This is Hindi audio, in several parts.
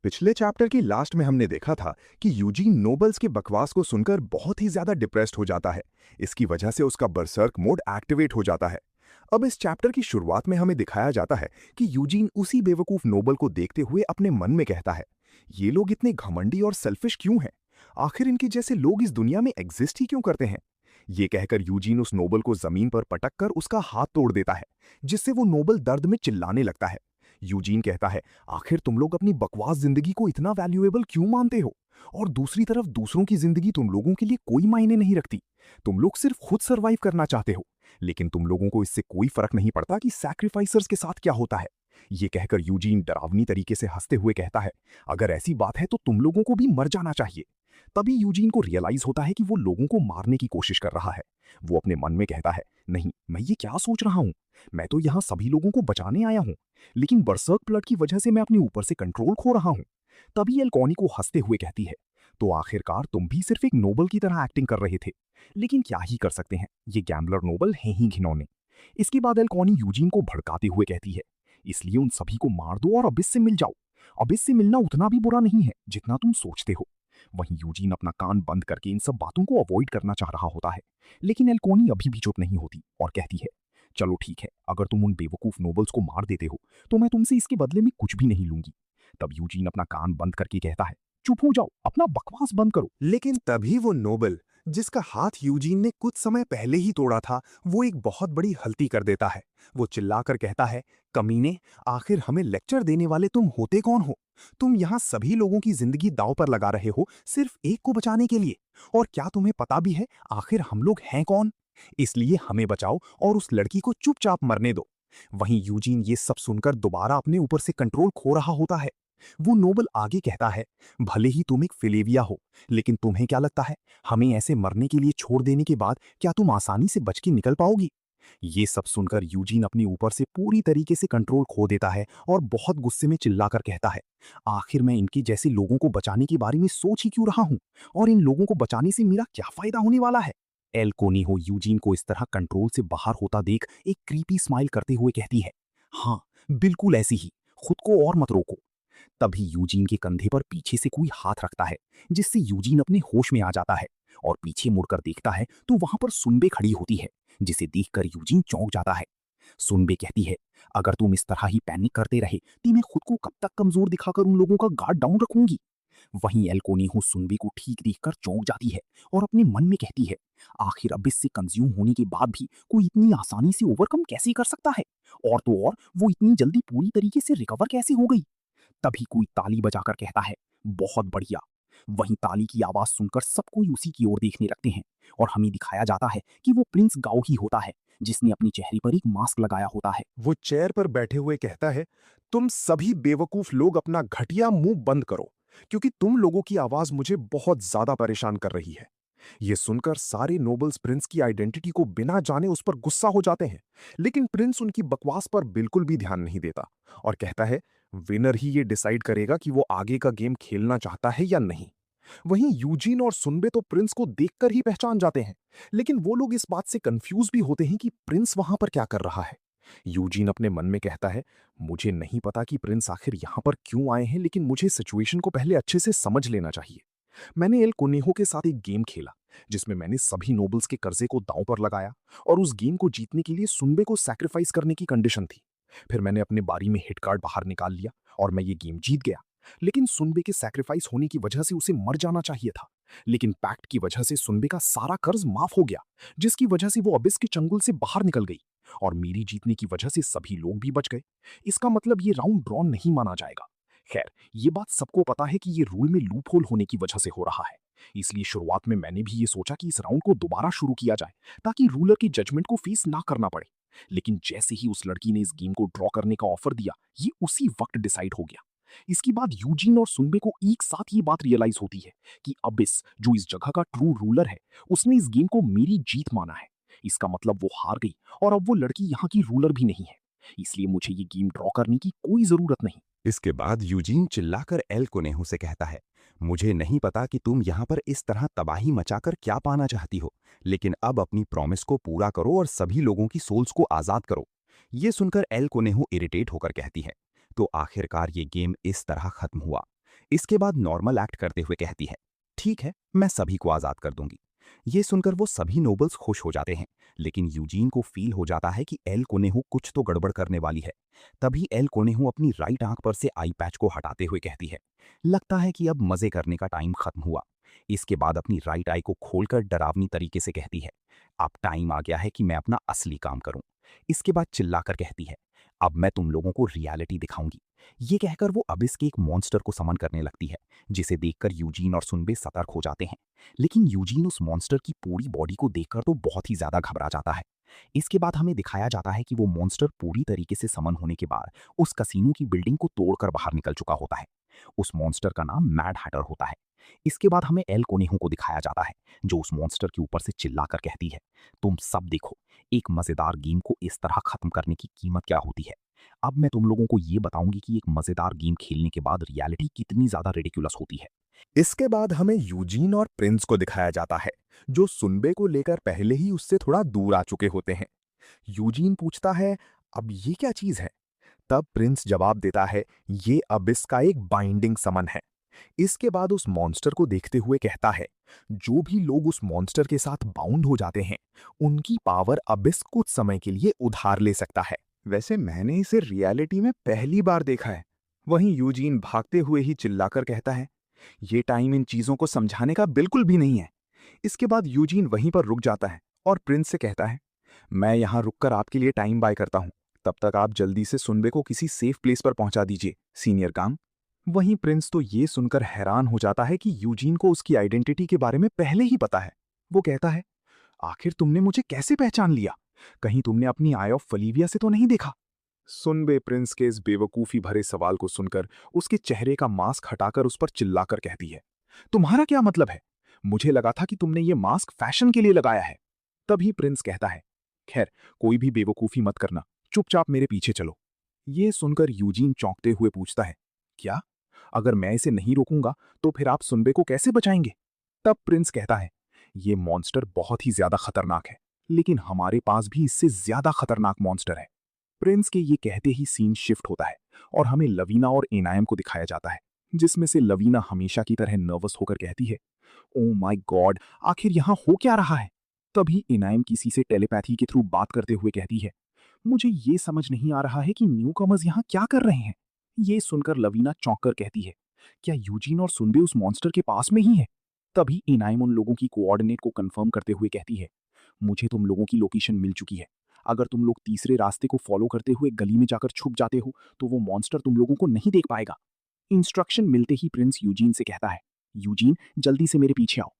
पिछले चैप्टर की लास्ट में हमने देखा था कि यूजीन नोबल्स के बकवास को सुनकर बहुत ही ज्यादा डिप्रेस्ड हो जाता है। इसकी वजह से उसका बरसर्क मोड एक्टिवेट हो जाता है। अब इस चैप्टर की शुरुआत में हमें दिखाया जाता है कि यूजीन उसी बेवकूफ नोबल को देखते हुए अपने मन में कहता है, ये लोग इतने घमंडी और सेल्फिश क्यों हैं? आखिर इनके जैसे लोग इस दुनिया में एग्जिस्ट ही क्यों करते हैं? ये कहकर यूजीन उस नोबल को जमीन पर पटक कर उसका हाथ तोड़ देता है, जिससे वो नोबल दर्द में चिल्लाने लगता है। यूजीन कहता है, आखिर तुम लोग अपनी बकवास जिंदगी को इतना वैल्यूएबल क्यों मानते हो? और दूसरी तरफ दूसरों की जिंदगी तुम लोगों के लिए कोई मायने नहीं रखती। तुम लोग सिर्फ खुद सरवाइव करना चाहते हो, लेकिन तुम लोगों को इससे कोई फर्क नहीं पड़ता कि सैक्रिफाइसर्स के साथ क्या होता है। ये कहकर यूजीन डरावनी तरीके से हंसते हुए कहता है, अगर ऐसी बात है तो तुम लोगों को भी मर जाना चाहिए। तभी यूजीन को रियलाइज होता है कि वो लोगों को मारने की कोशिश कर रहा है। वो अपने मन में कहता है, नहीं, मैं ये क्या सोच रहा हूं? मैं तो यहां सभी लोगों को बचाने आया हूं, लेकिन बरसर्क ब्लड की वजह से मैं अपने ऊपर से कंट्रोल खो रहा हूं। तभी एल्कोनी को हंसते हुए कहती है, तो आखिरकार तुम भी सिर्फ एक नोबल की तरह एक्टिंग कर रहे थे। लेकिन क्या ही कर सकते हैं, ये गैम्बलर नोबल हैं ही घिनौने। इसके बाद एल्कोनी यूजीन को भड़काते हुए कहती है, इसलिए उन सभी को मार दो और अबिस से मिल जाओ। अबिस से मिलना उतना भी बुरा नहीं है जितना तुम सोचते हो। वहीं यूजीन अपना कान बंद करके इन सब बातों को अवॉइड करना चाह रहा होता है, लेकिन एल्कोनी अभी भी चुप नहीं होती और कहती है, चलो ठीक है, अगर तुम उन बेवकूफ नोबल्स को मार देते हो तो मैं तुमसे इसके बदले में कुछ भी नहीं लूंगी। तब यूजीन अपना कान बंद करके कहता है, चुप हो जाओ, अपना बकवास बंद करो। लेकिन तभी वो नोबल, जिसका हाथ यूजीन ने कुछ समय पहले ही तोड़ा था, वो एक बहुत बड़ी गलती कर देता है। वो चिल्लाकर कहता है, कमीने, आखिर हमें लेक्चर देने वाले तुम होते कौन हो? तुम यहाँ सभी लोगों की जिंदगी दांव पर लगा रहे हो सिर्फ एक को बचाने के लिए। और क्या तुम्हें पता भी है आखिर हम लोग हैं कौन? इसलिए हमें बचाओ और उस लड़की को चुपचाप मरने दो। वहीं यूजीन ये सब सुनकर दोबारा अपने ऊपर से कंट्रोल खो रहा होता है। वो नोबल आगे कहता है, भले ही तुम एक फिलेविया हो, लेकिन तुम्हें क्या लगता है, हमें ऐसे मरने के लिए छोड़ देने के बाद क्या तुम आसानी से बच के निकल पाओगी? ये सब सुनकर यूजीन अपने ऊपर से पूरी तरीके से कंट्रोल खो देता है और बहुत गुस्से में चिल्लाकर कहता है, आखिर मैं इनके जैसे लोगों को बचाने के बारे में सोच ही क्यों रहा हूं? और इन लोगों को बचाने से मेरा क्या फायदा होने वाला है? एल कोनीहो यूजीन को इस तरह कंट्रोल से बाहर होता देख एक क्रीपी स्माइल करते हुए कहती है, हाँ, बिल्कुल ऐसी ही, खुद को और मत रोको। तभी यूजीन के कंधे पर पीछे से कोई हाथ रखता है, जिससे यूजीन अपने होश में आ जाता है और पीछे मुड़कर देखता है तो वहां पर सुनबे खड़ी होती है, जिसे देखकर यूजीन चौंक जाता है। सुनबे कहती है, अगर तुम इस तरह ही पैनिक करते रहे तो मैं खुद को कब तक कमजोर दिखाकर उन लोगों का गार्ड डाउन रखूंगी। वहीं एल्कोनीहो सुनबे को ठीक देखकर चौंक जाती है और अपने मन में कहती है, आखिर अब इससे कंज्यूम होने के बाद भी कोई इतनी आसानी से ओवरकम कैसे कर सकता है? और तो और वो इतनी जल्दी पूरी तरीके से रिकवर कैसे हो गई? तभी कोई ताली बजाकर कहता है, बहुत बढ़िया। वहीं ताली की आवाज सुनकर सब कोई उसी की ओर देखने लगते हैं और हमें दिखाया जाता है कि वो प्रिंस गाओ ही होता है, जिसने अपने चेहरे पर एक मास्क लगाया होता है। वो चेयर पर बैठे हुए कहता है, तुम सभी बेवकूफ लोग अपना घटिया मुंह बंद करो, क्योंकि तुम लोगों की आवाज मुझे बहुत ज्यादा परेशान कर रही है। ये सुनकर सारे नोबल्स प्रिंस की आइडेंटिटी को बिना जाने उस पर गुस्सा हो जाते हैं, लेकिन प्रिंस उनकी बकवास पर बिल्कुल भी ध्यान नहीं देता और कहता है, विनर ही ये डिसाइड करेगा कि वो आगे का गेम खेलना चाहता है या नहीं। वहीं यूजीन और सुनबे तो प्रिंस को देखकर ही पहचान जाते हैं, लेकिन वो लोग इस बात से कंफ्यूज भी होते हैं कि प्रिंस वहां पर क्या कर रहा है। यूजीन अपने मन में कहता है, मुझे नहीं पता कि प्रिंस आखिर यहां पर क्यों आए हैं, लेकिन मुझे सिचुएशन को पहले अच्छे से समझ लेना चाहिए। मैंने एल कोनेहो के साथ एक गेम खेला, जिसमें मैंने सभी नोबल्स के कर्जे को दांव पर लगाया और उस गेम को जीतने के लिए सुनबे को सैक्रिफाइस करने की कंडीशन थी। फिर मैंने अपने बारी में हिट कार्ड बाहर निकाल लिया और मैं ये गेम जीत गया। लेकिन सुनबे के सैक्रिफाइस होने की वजह से उसे मर जाना चाहिए था। लेकिन पैक्ट की वजह से सुनबे का सारा कर्ज माफ हो गया, जिसकी वजह से वो अबिस के चंगुल से बाहर निकल गई और मेरी जीतने की वजह से सभी लोग भी बच गए। इसका मतलब ये राउंड ड्रॉन नहीं माना जाएगा। खैर, ये बात सबको पता है कि ये रूल में लूप होल होने की वजह से हो रहा है। इसलिए शुरुआत में मैंने भी ये सोचा कि इस राउंड को दोबारा शुरू किया जाए, ताकि रूलर की जजमेंट को फेस ना करना पड़े। लेकिन जैसे ही उस लड़की ने इस गेम को ड्रॉ करने का ऑफर दिया, ये उसी वक्त डिसाइड हो गया। इसके बाद यूजीन और सुनबे को एक साथ ये बात रियलाइज होती है कि अबिस, जो इस जगह का ट्रू रूलर है, उसने इस गेम को मेरी जीत माना है। इसका मतलब वो हार गई और अब वो लड़की यहाँ की रूलर भी नहीं है। इसलिए मुझे ये गेम ड्रॉ करने की कोई जरूरत नहीं। इसके बाद यूजीन चिल्लाकर एल कोनेहो से कहता है, मुझे नहीं पता कि तुम यहाँ पर इस तरह तबाही मचाकर क्या पाना चाहती हो, लेकिन अब अपनी प्रॉमिस को पूरा करो और सभी लोगों की सोल्स को आजाद करो। ये सुनकर एल कोनेहो इरिटेट होकर कहती है, तो आखिरकार ये गेम इस तरह खत्म हुआ। इसके बाद नॉर्मल एक्ट करते हुए कहती है, ठीक है, मैं सभी को आज़ाद कर दूंगी। ये सुनकर वो सभी नोबल्स खुश हो जाते हैं, लेकिन यूजीन को फील हो जाता है कि एल कोनेहू कुछ तो गड़बड़ करने वाली है। तभी एल कोनेहू अपनी राइट आंख पर से आई पैच को हटाते हुए कहती है, लगता है कि अब मजे करने का टाइम खत्म हुआ। इसके बाद अपनी राइट आई को खोलकर डरावनी तरीके से कहती है, अब टाइम आ गया है कि मैं अपना असली काम करूं। इसके बाद चिल्लाकर कहती है, अब मैं तुम लोगों को रियलिटी दिखाऊंगी। ये कहकर वो अबिस के एक मॉन्स्टर को समन करने लगती है, जिसे देखकर यूजीन और सुनबे सतर्क हो जाते हैं। लेकिन यूजीन उस मॉन्स्टर की पूरी बॉडी को देखकर तो बहुत ही ज्यादा घबरा जाता है। इसके बाद हमें दिखाया जाता है कि वो मॉन्स्टर पूरी तरीके से समन होने के बाद उस कसीनो की बिल्डिंग को तोड़कर बाहर निकल चुका होता है। उस मॉन्स्टर का नाम मैड हैटर होता है। इसके बाद हमें एल कोनेहू को दिखाया जाता है, जो उस मॉन्स्टर के ऊपर से चिल्लाकर कहती है, तुम सब देखो, एक मजेदार गेम को इस तरह खत्म करने की कीमत क्या होती है। अब मैं तुम लोगों को ये बताऊंगी कि एक मजेदार गेम खेलने के बाद रियलिटी कितनी ज्यादा रेडिकुलस होती है। इसके बाद हमें यूजीन और प्रिंस को दिखाया जाता है, जो सुनबे को लेकर पहले ही उससे थोड़ा दूर आ चुके होते हैं। यूजीन पूछता है, अब ये क्या चीज है? तब प्रिंस जवाब देता है, ये अबिस का एक बाइंडिंग समन है। इसके बाद उस मॉन्स्टर को देखते हुए कहता है, जो भी लोग उस मॉन्स्टर के साथ बाउंड हो जाते हैं, उनकी पावर अबिस कुछ समय के लिए उधार ले सकता है। वैसे मैंने इसे रियलिटी में पहली बार देखा है। वहीं यूजीन भागते हुए ही चिल्लाकर कहता है, ये टाइम इन चीजों को समझाने का बिल्कुल भी नहीं है। इसके बाद यूजीन वहीं पर रुक जाता है और प्रिंस से कहता है, मैं यहां रुककर आपके लिए टाइम बाय करता हूं। तब तक आप जल्दी से सुनबे को किसी सेफ प्लेस पर पहुंचा दीजिए, सीनियर काम। वहीं प्रिंस तो ये सुनकर हैरान हो जाता है कि यूजीन को उसकी आइडेंटिटी के बारे में पहले ही पता है। वो कहता है, आखिर तुमने मुझे कैसे पहचान लिया? कहीं तुमने अपनी आई ऑफ फलीविया से तो नहीं देखा? सुनबे प्रिंस के इस बेवकूफी भरे सवाल को सुनकर उसके चेहरे का मास्क हटाकर उस पर चिल्लाकर कहती है, तुम्हारा क्या मतलब है? मुझे लगा था कि तुमने ये मास्क फैशन के लिए लगाया है। तभी प्रिंस कहता है, खैर, कोई भी बेवकूफी मत करना, चुपचाप मेरे पीछे चलो। ये सुनकर यूजीन चौंकते हुए पूछता है, क्या? अगर मैं इसे नहीं रोकूंगा तो फिर आप सुनबे को कैसे बचाएंगे? तब प्रिंस कहता है, ये मॉन्स्टर बहुत ही ज्यादा खतरनाक है, लेकिन हमारे पास भी इससे ज्यादा खतरनाक मॉन्स्टर है। प्रिंस के ये कहते ही सीन शिफ्ट होता है और हमें लवीना और एनायम को दिखाया जाता है, जिसमें से लवीना हमेशा की तरह नर्वस होकर कहती है, ओ माय गॉड, आखिर यहां हो क्या रहा है? तभी एनायम किसी से टेलीपैथी के थ्रू बात करते हुए कहती है, मुझे ये समझ नहीं आ रहा है कि न्यूकमर्स यहाँ क्या कर रहे हैं। ये सुनकर लवीना चौंक कर कहती है, क्या यूजीन और सुनबे उस मॉन्स्टर के पास में ही है? तभी एनायम उन लोगों की कोऑर्डिनेट को कंफर्म करते हुए कहती है, मुझे तुम लोगों की लोकेशन मिल चुकी है। अगर तुम लोग तीसरे रास्ते को फॉलो करते हुए गली में जाकर छुप जाते हो तो वो मॉन्स्टर तुम लोगों को नहीं देख पाएगा। इंस्ट्रक्शन मिलते ही प्रिंस यूजीन से कहता है, यूजीन जल्दी से मेरे पीछे आओ।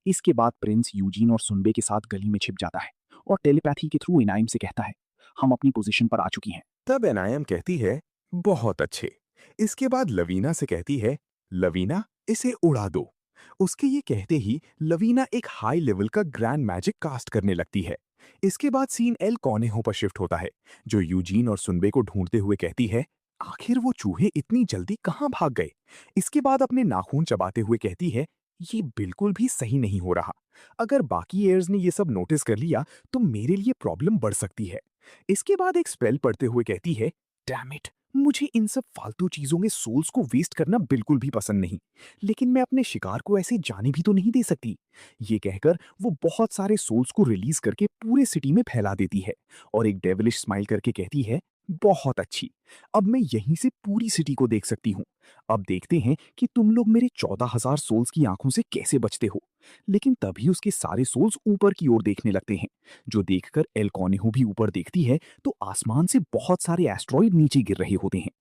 इसके बाद प्रिंस यूजीन और सुनबे के साथ गली में छिप जाता है और टेलीपैथी के थ्रू एनायम से कहता है, हम अपनी पोजीशन पर आ चुकी हैं। तब एनायम कहती है, बहुत अच्छे। इसके बाद लवीना से कहती है, लवीना इसे उड़ा दो। उसके ये कहते ही लवीना एक हाई लेवल का ग्रैंड मैजिक कास्ट करने लगती है। इसके बाद सीन एल कोनेहो पर शिफ्ट होता है, जो यूजीन और सुनबे को ढूंढते हुए कहती है, आखिर वो चूहे इतनी जल्दी कहाँ भाग गए? इसके बाद अपने नाखून चबाते हुए कहती है, ये बिल्कुल भी सही नहीं हो रहा। अगर बाकी एयर्स ने ये सब नोटिस कर लिया तो मेरे लिए प्रॉब्लम बढ़ सकती है। इसके बाद एक स्पेल पढ़ते हुए कहती है, डैम इट, मुझे इन सब फालतू चीजों में सोल्स को वेस्ट करना बिल्कुल भी पसंद नहीं, लेकिन मैं अपने शिकार को ऐसे जाने भी तो नहीं दे सकती। ये कहकर वो बहुत सारे सोल्स को रिलीज करके पूरे सिटी में फैला देती है और एक डेविलिश स्माइल करके कहती है, बहुत अच्छी, अब मैं यहीं से पूरी सिटी को देख सकती हूँ। अब देखते हैं कि तुम लोग मेरे 14,000 सोल्स की आंखों से कैसे बचते हो। लेकिन तभी उसके सारे सोल्स ऊपर की ओर देखने लगते हैं, जो देखकर एल कोनेहो भी ऊपर देखती है तो आसमान से बहुत सारे एस्ट्रॉइड नीचे गिर रहे होते हैं।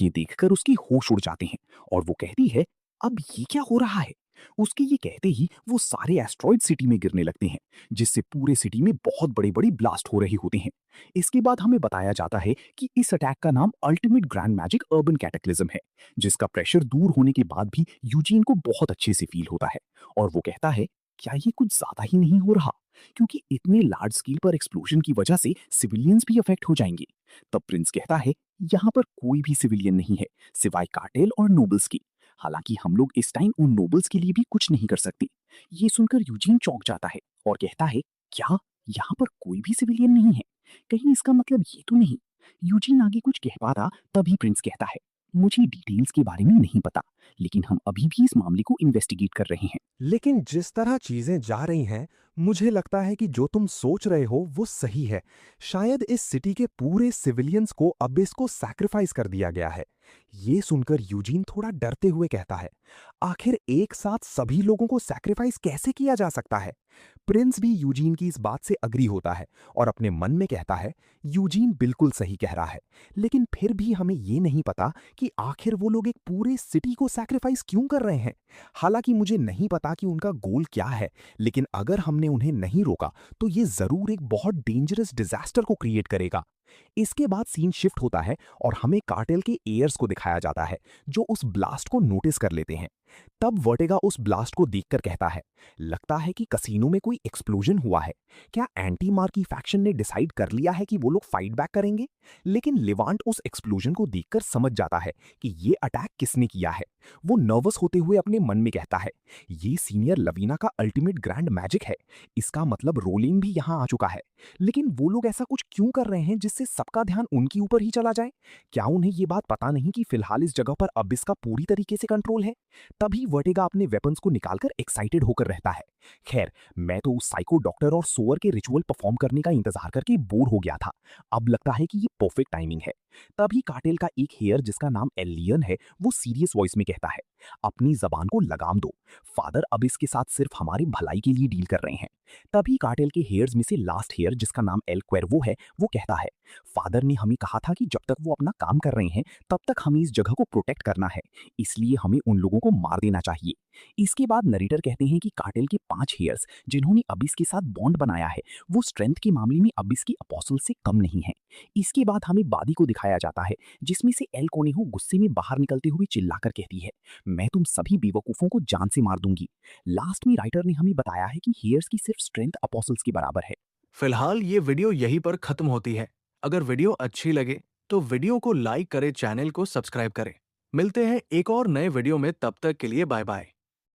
ये देखकर उसकी होश उड़ जाते हैं और वो कहती है, अब ये क्या हो रहा है? उसके ये कहते ही वो सारे एस्ट्रॉइड सिटी में गिरने लगते हैं, जिससे पूरे सिटी में बहुत बड़े बड़े ब्लास्ट हो रहे होते हैं। इसके बाद हमें बताया जाता है कि इस अटैक का नाम अल्टीमेट ग्रैंड मैजिक अर्बन कैटेक्लिज्म है, जिसका प्रेशर दूर होने के बाद भी यूजीन को बहुत अच्छे से फील होता है और वो कहता है, क्या ये कुछ ज्यादा ही नहीं हो रहा? क्योंकि इतने लार्ज स्केल पर एक्सप्लोजन की वजह से सिविलियंस भी अफेक्ट हो जाएंगे। तब प्रिंस कहता है, यहाँ पर कोई भी सिविलियन नहीं है सिवाय कार्टेल और नोबल्स की। हालांकि हम लोग इस टाइम उन नोबल्स के लिए भी कुछ नहीं कर सकते। ये सुनकर यूजीन चौंक जाता है और कहता है, क्या यहाँ पर कोई भी सिविलियन नहीं है? कहीं इसका मतलब ये तो नहीं? यूजीन आगे कुछ कह पाता तभी प्रिंस कहता है, मुझे डिटेल्स के बारे में नहीं पता, लेकिन हम अभी भी इस मामले को इन्वेस्टिगेट कर रहे हैं। लेकिन जिस तरह चीजें जा रही हैं, मुझे लगता है कि जो तुम सोच रहे हो वो सही है। शायद इस सिटी के पूरे सिविलियंस को अब इसको सैक्रिफाइस कर दिया गया है। ये सुनकर यूजीन थोड़ा डरते हुए कहता है, आखिर एक साथ सभी लोगों को सैक्रिफाइस कैसे किया जा सकता है? प्रिंस भी यूजीन की इस बात से अग्री होता है और अपने मन में कहता है, यूजीन बिल्कुल सही कह रहा है। लेकिन फिर भी हमें ये नहीं पता कि आखिर वो लोग एक पूरे सिटी को सैक्रिफाइस क्यों कर रहे हैं। हालांकि मुझे नहीं पता कि उनका गोल क्या है, लेकिन अगर हमने उन्हें नहीं रोका तो ये जरूर एक बहुत डेंजरस डिजास्टर को क्रिएट करेगा। इसके बाद सीन शिफ्ट होता है और हमें कार्टेल के एयर्स को दिखाया जाता है, जो उस ब्लास्ट को नोटिस कर लेते हैं। तब वर्टिगा उस ब्लास्ट को देखकर कहता है, लगता है कि कसीनो में कोई एक्सप्लोजन हुआ है। क्या एंटी मार्की फैक्शन ने डिसाइड कर लिया है कि वो लोग फाइट बैक करेंगे? लेकिन लिवांट उस एक्सप्लोजन को देखकर समझ जाता है कि ये अटैक किसने किया है। वो नर्वस होते हुए अपने मन में कहता है, ये सीनियर लवीना का अल्टीमेट ग्रैंड मैजिक है। इसका मतलब रोलिंग भी यहां आ चुका है। लेकिन वो लोग ऐसा कुछ क्यों कर रहे हैं जिससे सबका ध्यान उनके ऊपर ही चला जाए? क्या उन्हें ये बात पता नहीं कि फिलहाल इस जगह पर अबिस का पूरी तरीके से कंट्रोल है? तभी वर्टिगा अपने वेपन्स को निकालकर एक्साइटेड होकर रहता है। खैर, मैं तो उस साइको डॉक्टर और सोअर के रिचुअल परफॉर्म करने का इंतजार करके बोर हो गया था। अब लगता है कि ये परफेक्ट टाइमिंग है। तभी कार्टेल का एक हेयर जिसका नाम एलियन है, वो सीरियस वॉइस में कहता है, अपनी जबान को लगाम दो। फादर अब इसके साथ सिर्फ हमारी भलाई के लिए डील कर रहे हैं। तभी कार्टेल के हेयर्स में से लास्ट हेयर जिसका नाम एल क्वेर्वो है, वो कहता है, फादर ने हमें कहा था कि जब तक वो अपना काम कर रहे हैं तब तक हमें इस जगह को प्रोटेक्ट करना है, इसलिए हमें उन लोगों को मार देना चाहिए। इसके बाद नरेटर कहते हैं कि कार्टेल के 5 हेयर्स जिन्होंने अबिस के साथ बॉन्ड बनाया है, वो स्ट्रेंथ के मामले में अबिस की अपोस्टल से कम नहीं है। इसके बाद हमें बादी को दिखाया जाता है, जिसमें से एल कोनेहो गुस्से में बाहर निकलते हुए चिल्लाकर कहती है, मैं तुम सभी बेवकूफों को जान से मार दूंगी। लास्ट में राइटर ने हमें बताया है कि हेयर्स की सिर्फ स्ट्रेंथ अपोस्टल्स के बराबर है। फिलहाल ये वीडियो यहीं पर खत्म होती है। अगर वीडियो अच्छी लगे तो वीडियो को लाइक करें, चैनल को सब्सक्राइब करें। मिलते हैं एक और नए वीडियो में, तब तक के लिए बाय बाय।